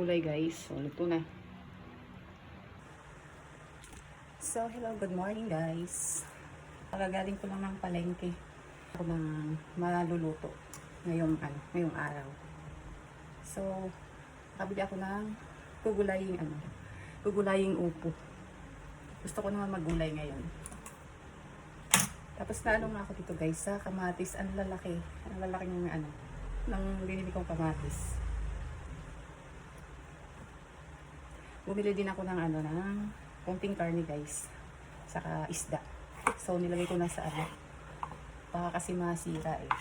gulay guys. So, luto na. So, hello, good morning guys. Pagagaling ko lang ng palengke. Ako ng maluluto ngayong araw. So, nakabili ako ng gugulaying upo. Gusto ko naman maggulay ngayon. Tapos na nga ako dito guys sa kamatis. Ang lalaki ng binili kong kamatis. Bumili din ako ng ng konting karne guys. Saka isda. So nilagay ko na sa baka kasi masira eh.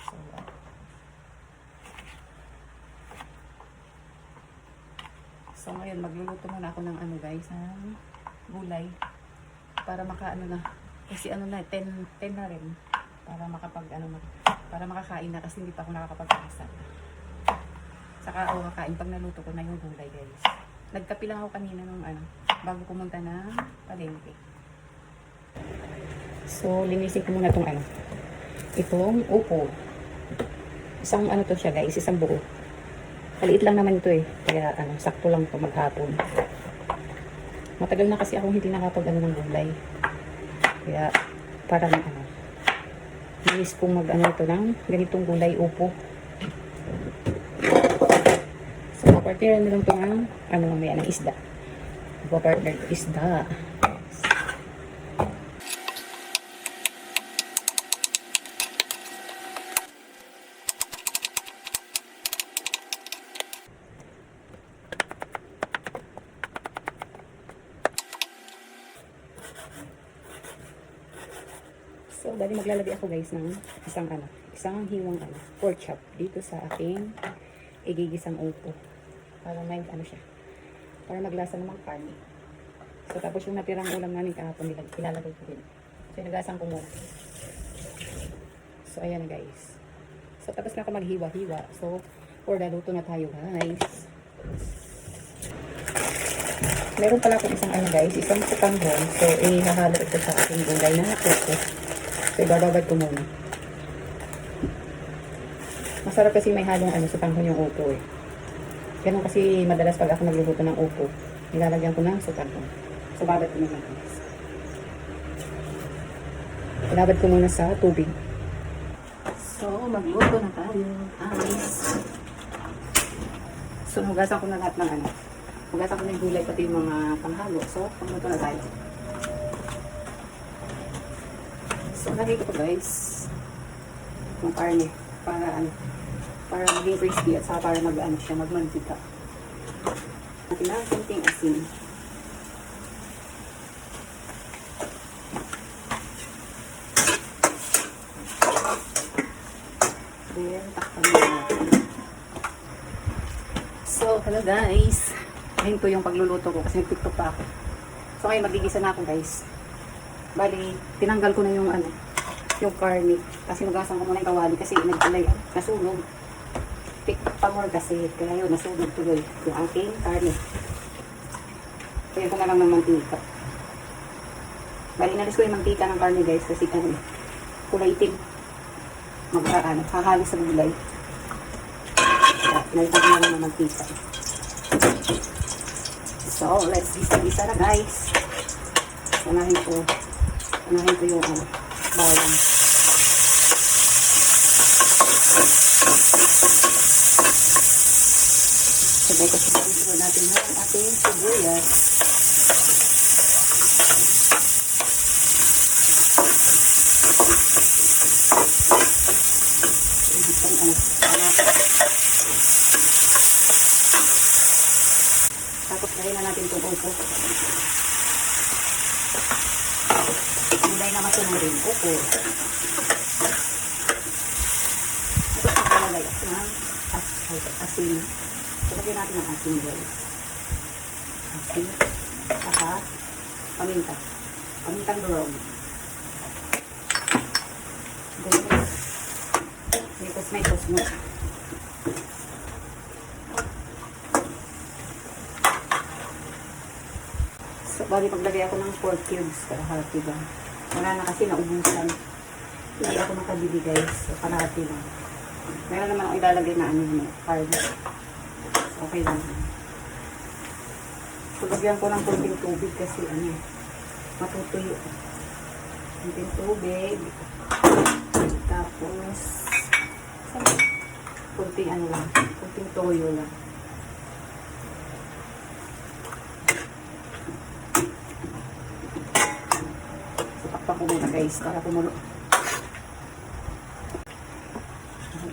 So ngayon magluluto muna ako ng guys, ng gulay para kasi 10 na rin para para makakain na kasi hindi pa ako nakakapag-asa. Saka kakain pag naluto ko na yung gulay guys. Nagkape lang ako kanina bago pumunta ng palengke. So linisin ko muna itong upo. Isang to siya guys, isang buo. Kaliit lang naman ito eh. Kaya sakto lang ito maghapon. Matagal na kasi akong hindi nakapag ng gulay. Kaya parang miss kong ito ng ganitong gulay upo. So partner na lang ito ng mamaya ng isda. Partner isda. So, dali maglalagay ako guys ng isang hiwang pork chop dito sa aking igigisang upo. Para may siya. Para maglasa ng karne. So, tapos yung natirang ulam namin kahapon ilalagay ko din. So, nagasan ko muna. So, ayan na guys. So, tapos na ako maghiwa-hiwa. So, for the luto na tayo guys. Meron pala akong isang sukanghon. So, ihahalo ito sa aking gulay na upo. So, ibababad ko muna. Masarap kasi may halong sutanghon yung upo eh. Ganun kasi madalas pag ako nagluluto ng upo, nilalagyan ko ng sutanghon. So, babad ko muna. Ibabad ko muna sa tubig. So, magluto na tayo. Guys. So, hugasan ko na lahat ng hugasan ko na yung gulay pati yung mga panghalo. So, pagluto na tayo. So, lagay ko guys yung karne para maging crispy at saka para magmantika. Natin na konting asin. Then, takpan natin. So, hello guys. Ngayon po yung pagluluto ko kasi nag-tiktok pa ako. So, ngayon magigisa na ako guys. Bali, tinanggal ko na yung karne. Kasi nugasan ko muna yung kawali kasi nasunog. Pamor kasi. Kaya yun, nasunog tuloy yung aking karne. Kaya ko na lang ng mantika. Bali, inalis ko yung mantika ng karne guys kasi kulay itim. Hahalos sa gulay. Inalis ko na lang ng mantika. So, let's gisa-gisa na guys. Unahin ko yung bawang. Sabay ko siguro natin ang ating sibuyas. Tapos lagay na natin itong upo. Hindi na masunod rin. Upo. Tapos nakalagay ng asin. Sabagay natin ang asin guys. Asin. Saka paminta. Pamintang durog. Guys. May kusmo. So, bali paglagay ako ng 4 cubes. Kalahati ba? Wala na kasi naubusan. Hindi ako makabili guys. So, kalahati lang. Meron naman ako ilalagay na card. Okay lang. So, lagyan ko ng kunting tubig kasi matutuyo. Kunting tubig. Tapos, kunting lang, kunting toyo lang. So, takpan ko muna guys, para kumulo.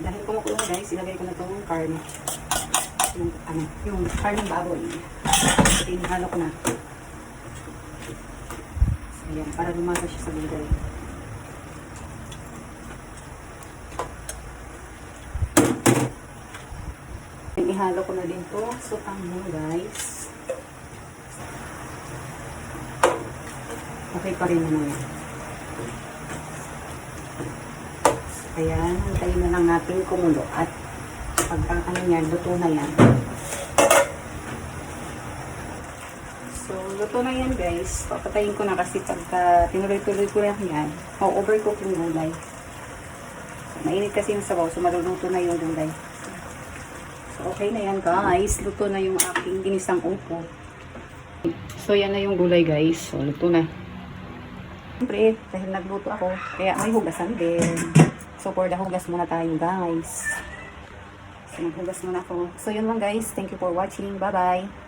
Dahil kumukulo na guys, ilagay ko na itong karne. Yung karne baboy. So, inihalo ko na. So, ayan, para lumasa siya sa gulay. Ihalo ko na din to. So, tamo guys. Okay pa rin naman yan. Ayan, hintayin na lang natin kumulo. At pagka yan, luto na yan. So, luto na yan guys. Papatayin ko na kasi pagka tinuloy-tuloy ko lang yan, ma-overcook yung gulay. So, mainit kasi yung sabaw, so maluluto na yung gulay. So, okay na yan guys. Luto na yung aking ginisang upo. So, yan na yung gulay guys. So, luto na. Siyempre, dahil nagluto ako, kaya may hugasan din. So, for the hugas muna tayo guys. So, maghugas muna ako. So, yun lang guys. Thank you for watching. Bye-bye.